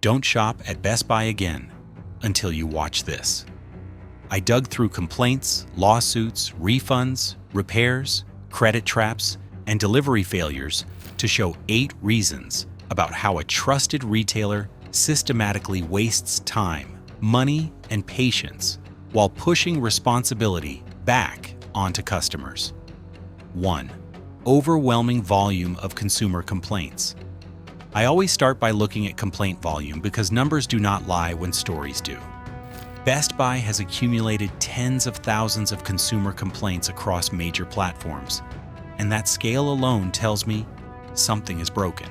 Don't shop at Best Buy again until you watch this. I dug through complaints, lawsuits, refunds, repairs, credit traps, and delivery failures to show 8 reasons about how a trusted retailer systematically wastes time, money, and patience while pushing responsibility back onto customers. 1. Overwhelming volume of consumer complaints. I always start by looking at complaint volume because numbers do not lie when stories do. Best Buy has accumulated tens of thousands of consumer complaints across major platforms, and that scale alone tells me something is broken.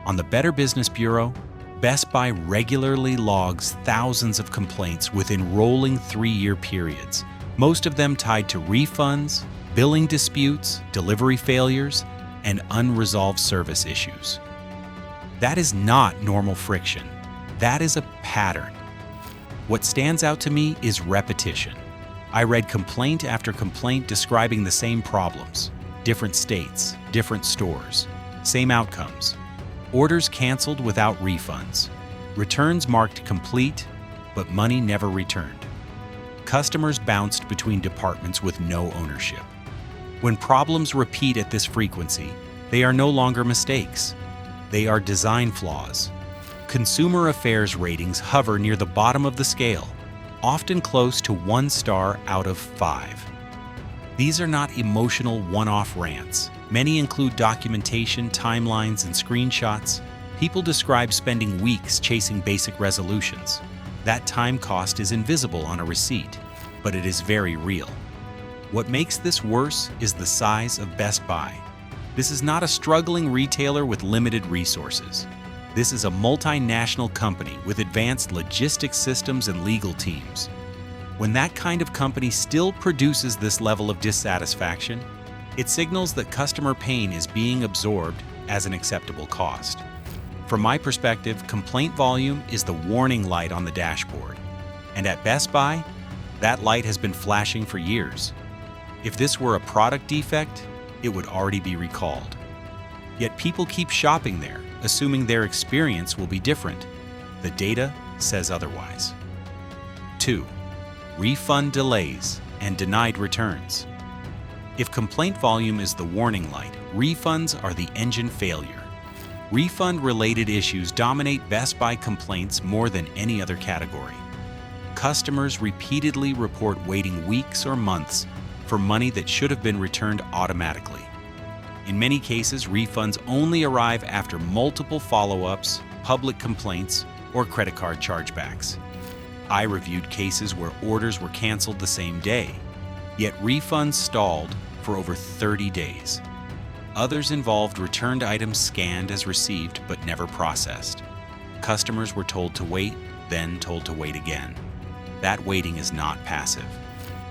On the Better Business Bureau, Best Buy regularly logs thousands of complaints within rolling 3-year periods, most of them tied to refunds, billing disputes, delivery failures, and unresolved service issues. That is not normal friction. That is a pattern. What stands out to me is repetition. I read complaint after complaint describing the same problems, different states, different stores, same outcomes. Orders canceled without refunds. Returns marked complete, but money never returned. Customers bounced between departments with no ownership. When problems repeat at this frequency, they are no longer mistakes. They are design flaws. Consumer affairs ratings hover near the bottom of the scale, often close to 1 star out of 5. These are not emotional one-off rants. Many include documentation, timelines, and screenshots. People describe spending weeks chasing basic resolutions. That time cost is invisible on a receipt, but it is very real. What makes this worse is the size of Best Buy. This is not a struggling retailer with limited resources. This is a multinational company with advanced logistics systems and legal teams. When that kind of company still produces this level of dissatisfaction, it signals that customer pain is being absorbed as an acceptable cost. From my perspective, complaint volume is the warning light on the dashboard. And at Best Buy, that light has been flashing for years. If this were a product defect, it would already be recalled. Yet people keep shopping there, assuming their experience will be different. The data says otherwise. 2. Refund delays and denied returns. If complaint volume is the warning light, refunds are the engine failure. Refund-related issues dominate Best Buy complaints more than any other category. Customers repeatedly report waiting weeks or months for money that should have been returned automatically. In many cases, refunds only arrive after multiple follow-ups, public complaints, or credit card chargebacks. I reviewed cases where orders were canceled the same day, yet refunds stalled for over 30 days. Others involved returned items scanned as received but never processed. Customers were told to wait, then told to wait again. That waiting is not passive.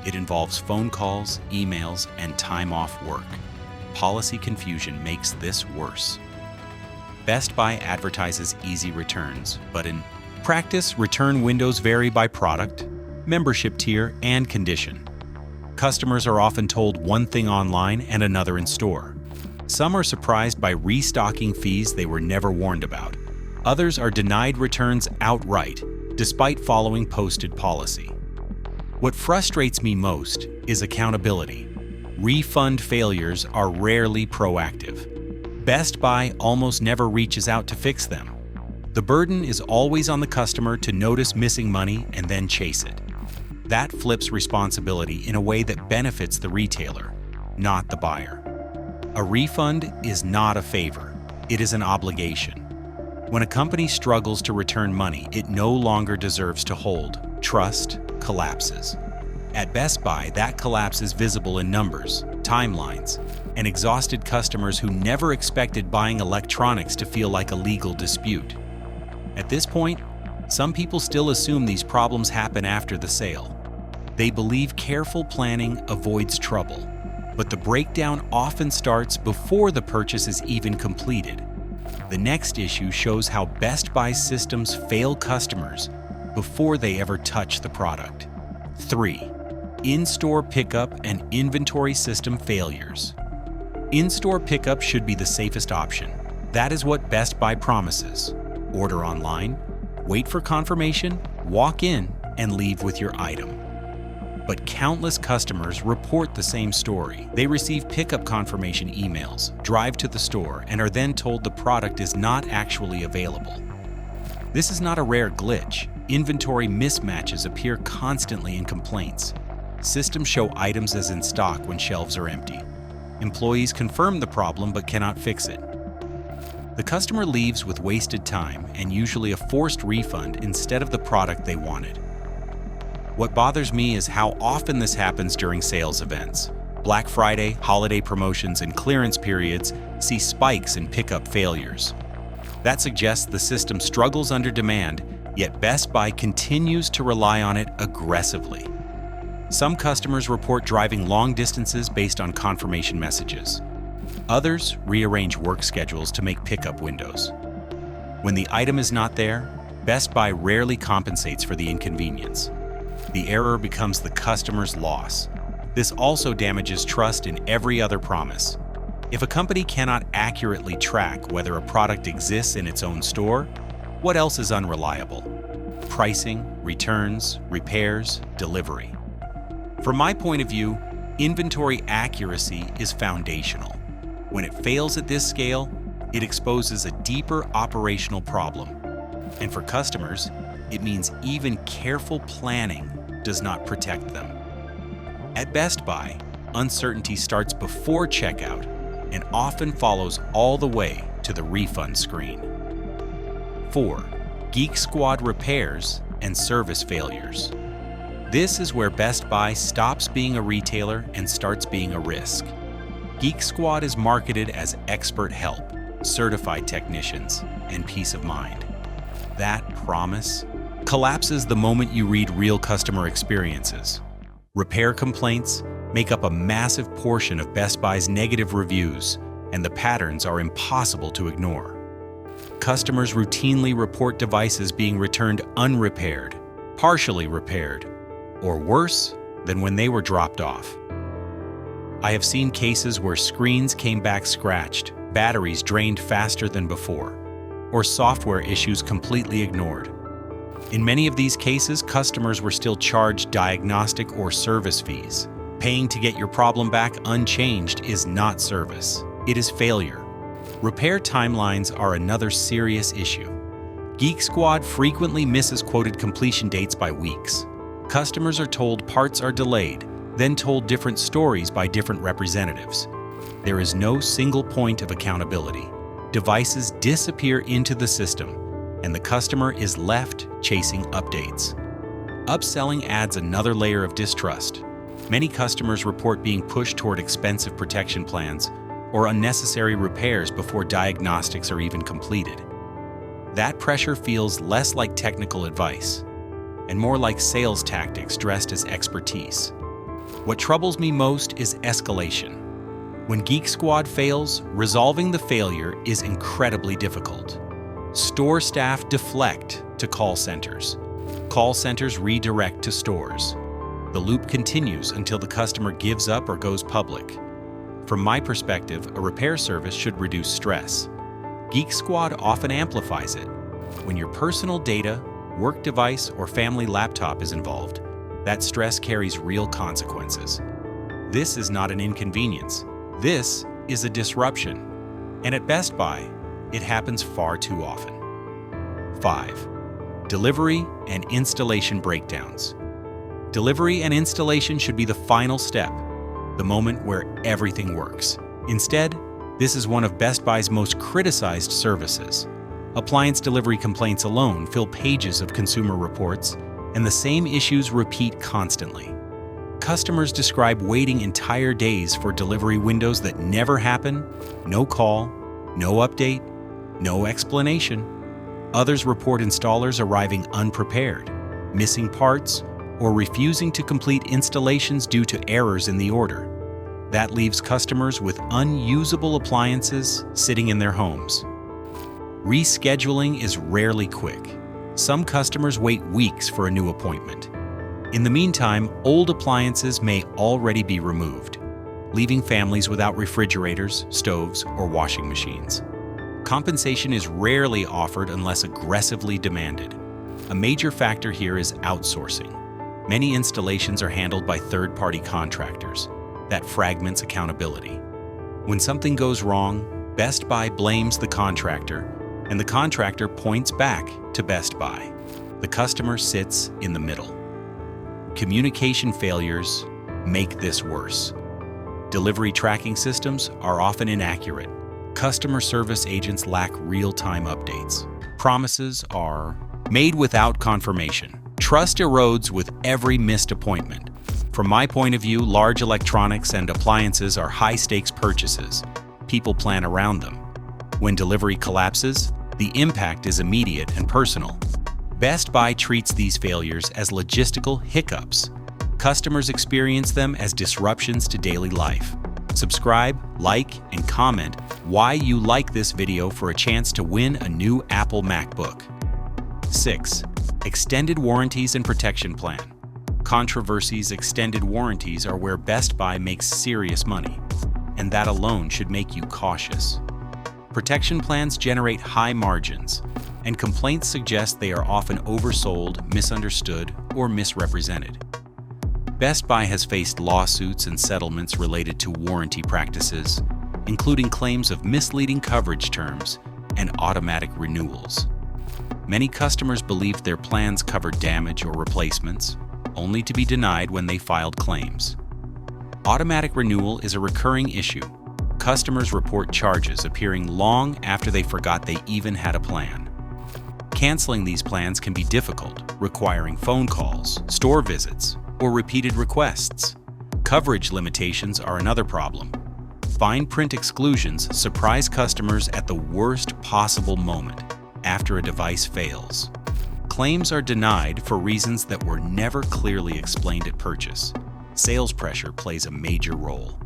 It involves phone calls, emails, and time off work. Policy confusion makes this worse. Best Buy advertises easy returns, but in practice, return windows vary by product, membership tier, and condition. Customers are often told one thing online and another in store. Some are surprised by restocking fees they were never warned about. Others are denied returns outright, despite following posted policy. What frustrates me most is accountability. Refund failures are rarely proactive. Best Buy almost never reaches out to fix them. The burden is always on the customer to notice missing money and then chase it. That flips responsibility in a way that benefits the retailer, not the buyer. A refund is not a favor, it is an obligation. When a company struggles to return money it no longer deserves to hold, trust collapses. At Best Buy, that collapse is visible in numbers, timelines, and exhausted customers who never expected buying electronics to feel like a legal dispute. At this point, some people still assume these problems happen after the sale. They believe careful planning avoids trouble, but the breakdown often starts before the purchase is even completed. The next issue shows how Best Buy systems fail customers before they ever touch the product. 3. In-store pickup and inventory system failures. In-store pickup should be the safest option. That is what Best Buy promises. order online, wait for confirmation, walk in, and leave with your item. But countless customers report the same story. They receive pickup confirmation emails, drive to the store, and are then told the product is not actually available. This is not a rare glitch. Inventory mismatches appear constantly in complaints. Systems show items as in stock when shelves are empty. Employees confirm the problem but cannot fix it. The customer leaves with wasted time and usually a forced refund instead of the product they wanted. What bothers me is how often this happens during sales events. Black Friday, holiday promotions, and clearance periods see spikes in pickup failures. That suggests the system struggles under demand, yet Best Buy continues to rely on it aggressively. Some customers report driving long distances based on confirmation messages. Others rearrange work schedules to make pickup windows. When the item is not there, Best Buy rarely compensates for the inconvenience. The error becomes the customer's loss. This also damages trust in every other promise. If a company cannot accurately track whether a product exists in its own store, what else is unreliable? Pricing, returns, repairs, delivery. From my point of view, inventory accuracy is foundational. When it fails at this scale, it exposes a deeper operational problem. And for customers, it means even careful planning does not protect them. At Best Buy, uncertainty starts before checkout and often follows all the way to the refund screen. 4. Geek Squad repairs and service failures. This is where Best Buy stops being a retailer and starts being a risk. Geek Squad is marketed as expert help, certified technicians, and peace of mind. That promise collapses the moment you read real customer experiences. Repair complaints make up a massive portion of Best Buy's negative reviews, and the patterns are impossible to ignore. Customers routinely report devices being returned unrepaired, partially repaired, or worse than when they were dropped off. I have seen cases where screens came back scratched, batteries drained faster than before, or software issues completely ignored. In many of these cases, customers were still charged diagnostic or service fees. Paying to get your problem back unchanged is not service. It is failure. Repair timelines are another serious issue. Geek Squad frequently misses quoted completion dates by weeks. Customers are told parts are delayed, then told different stories by different representatives. There is no single point of accountability. Devices disappear into the system, and the customer is left chasing updates. Upselling adds another layer of distrust. Many customers report being pushed toward expensive protection plans or unnecessary repairs before diagnostics are even completed. That pressure feels less like technical advice and more like sales tactics dressed as expertise. What troubles me most is escalation. When Geek Squad fails, resolving the failure is incredibly difficult. Store staff deflect to call centers. Call centers redirect to stores. The loop continues until the customer gives up or goes public. From my perspective, a repair service should reduce stress. Geek Squad often amplifies it. When your personal data, work device, or family laptop is involved, that stress carries real consequences. This is not an inconvenience. This is a disruption. And at Best Buy, it happens far too often. 5. Delivery and installation breakdowns. Delivery and installation should be the final step, the moment where everything works. Instead, this is one of Best Buy's most criticized services. Appliance delivery complaints alone fill pages of consumer reports, and the same issues repeat constantly. Customers describe waiting entire days for delivery windows that never happen, no call, no update, no explanation. Others report installers arriving unprepared, missing parts, or refusing to complete installations due to errors in the order. That leaves customers with unusable appliances sitting in their homes. Rescheduling is rarely quick. Some customers wait weeks for a new appointment. In the meantime, old appliances may already be removed, leaving families without refrigerators, stoves, or washing machines. Compensation is rarely offered unless aggressively demanded. A major factor here is outsourcing. Many installations are handled by third-party contractors. That fragments accountability. When something goes wrong, Best Buy blames the contractor, and the contractor points back to Best Buy. The customer sits in the middle. Communication failures make this worse. Delivery tracking systems are often inaccurate. Customer service agents lack real-time updates. Promises are made without confirmation. Trust erodes with every missed appointment. From my point of view, large electronics and appliances are high-stakes purchases. People plan around them. When delivery collapses, the impact is immediate and personal. Best Buy treats these failures as logistical hiccups. Customers experience them as disruptions to daily life. Subscribe, like, and comment why you like this video for a chance to win a new Apple MacBook. 6. Extended warranties and protection plan. Controversies. Extended warranties are where Best Buy makes serious money, and that alone should make you cautious. Protection plans generate high margins, and complaints suggest they are often oversold, misunderstood, or misrepresented. Best Buy has faced lawsuits and settlements related to warranty practices, including claims of misleading coverage terms and automatic renewals. Many customers believed their plans covered damage or replacements, only to be denied when they filed claims. Automatic renewal is a recurring issue. Customers report charges appearing long after they forgot they even had a plan. Canceling these plans can be difficult, requiring phone calls, store visits, or repeated requests. Coverage limitations are another problem. Fine print exclusions surprise customers at the worst possible moment, after a device fails. Claims are denied for reasons that were never clearly explained at purchase. Sales pressure plays a major role.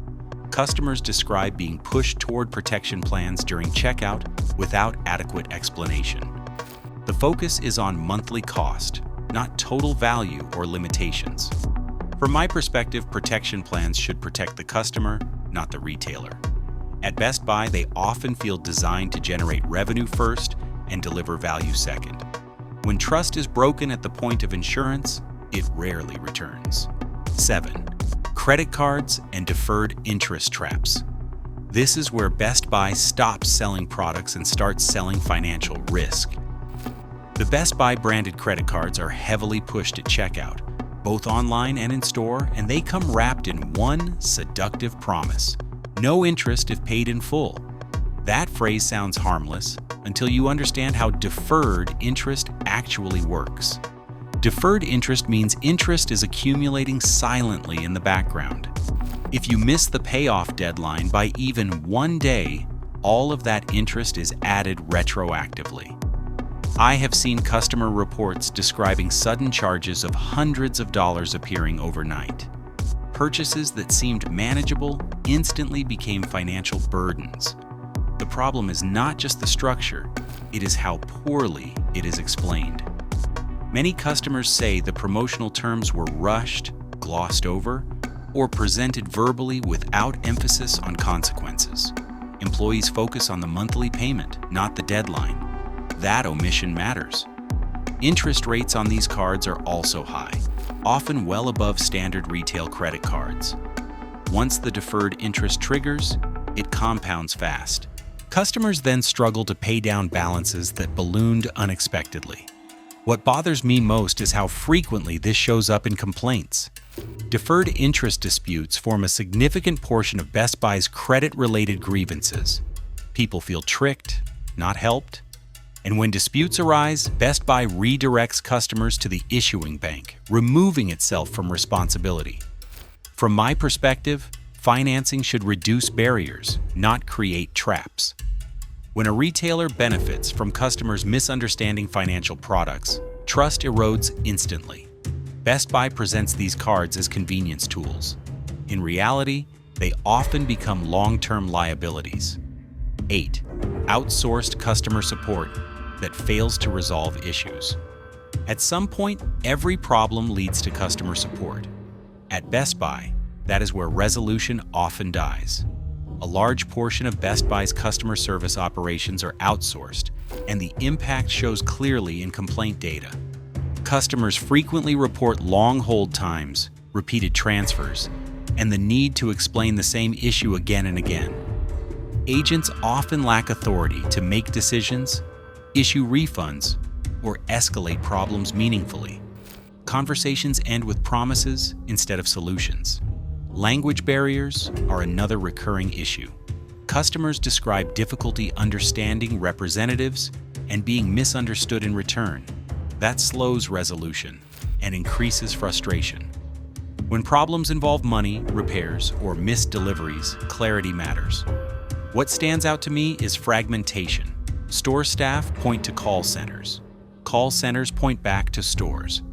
Customers describe being pushed toward protection plans during checkout without adequate explanation. The focus is on monthly cost, not total value or limitations. From my perspective, protection plans should protect the customer, not the retailer. At Best Buy, they often feel designed to generate revenue first and deliver value second. When trust is broken at the point of insurance, it rarely returns. 7. Credit cards and deferred interest traps. This is where Best Buy stops selling products and starts selling financial risk. The Best Buy branded credit cards are heavily pushed at checkout, both online and in store, and they come wrapped in one seductive promise: no interest if paid in full. That phrase sounds harmless until you understand how deferred interest actually works. Deferred interest means interest is accumulating silently in the background. If you miss the payoff deadline by even one day, all of that interest is added retroactively. I have seen customer reports describing sudden charges of hundreds of dollars appearing overnight. Purchases that seemed manageable instantly became financial burdens. The problem is not just the structure, it is how poorly it is explained. Many customers say the promotional terms were rushed, glossed over, or presented verbally without emphasis on consequences. Employees focus on the monthly payment, not the deadline. That omission matters. Interest rates on these cards are also high, often well above standard retail credit cards. Once the deferred interest triggers, it compounds fast. Customers then struggle to pay down balances that ballooned unexpectedly. What bothers me most is how frequently this shows up in complaints. Deferred interest disputes form a significant portion of Best Buy's credit-related grievances. People feel tricked, not helped, and when disputes arise, Best Buy redirects customers to the issuing bank, removing itself from responsibility. From my perspective, financing should reduce barriers, not create traps. When a retailer benefits from customers misunderstanding financial products, trust erodes instantly. Best Buy presents these cards as convenience tools. In reality, they often become long-term liabilities. 8. Outsourced customer support that fails to resolve issues. At some point, every problem leads to customer support. At Best Buy, that is where resolution often dies. A large portion of Best Buy's customer service operations are outsourced, and the impact shows clearly in complaint data. Customers frequently report long hold times, repeated transfers, and the need to explain the same issue again and again. Agents often lack authority to make decisions, issue refunds, or escalate problems meaningfully. Conversations end with promises instead of solutions. Language barriers are another recurring issue. Customers describe difficulty understanding representatives and being misunderstood in return. That slows resolution and increases frustration. When problems involve money, repairs, or missed deliveries, clarity matters. What stands out to me is fragmentation. Store staff point to call centers. Call centers point back to stores.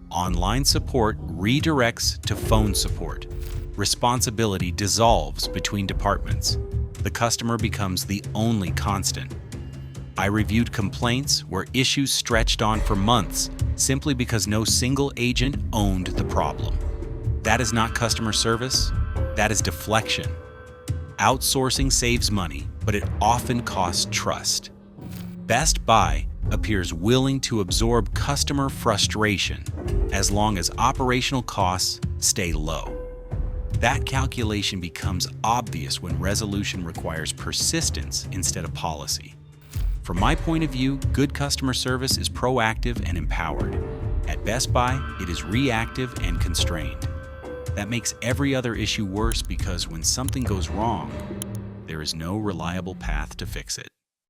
Online support redirects to phone support. Responsibility dissolves between departments. The customer becomes the only constant. I reviewed complaints where issues stretched on for months simply because no single agent owned the problem. That is not customer service, that is deflection. Outsourcing saves money, but it often costs trust. Best Buy appears willing to absorb customer frustration as long as operational costs stay low. That calculation becomes obvious when resolution requires persistence instead of policy. From my point of view, good customer service is proactive and empowered. At Best Buy, it is reactive and constrained. That makes every other issue worse because when something goes wrong, there is no reliable path to fix it.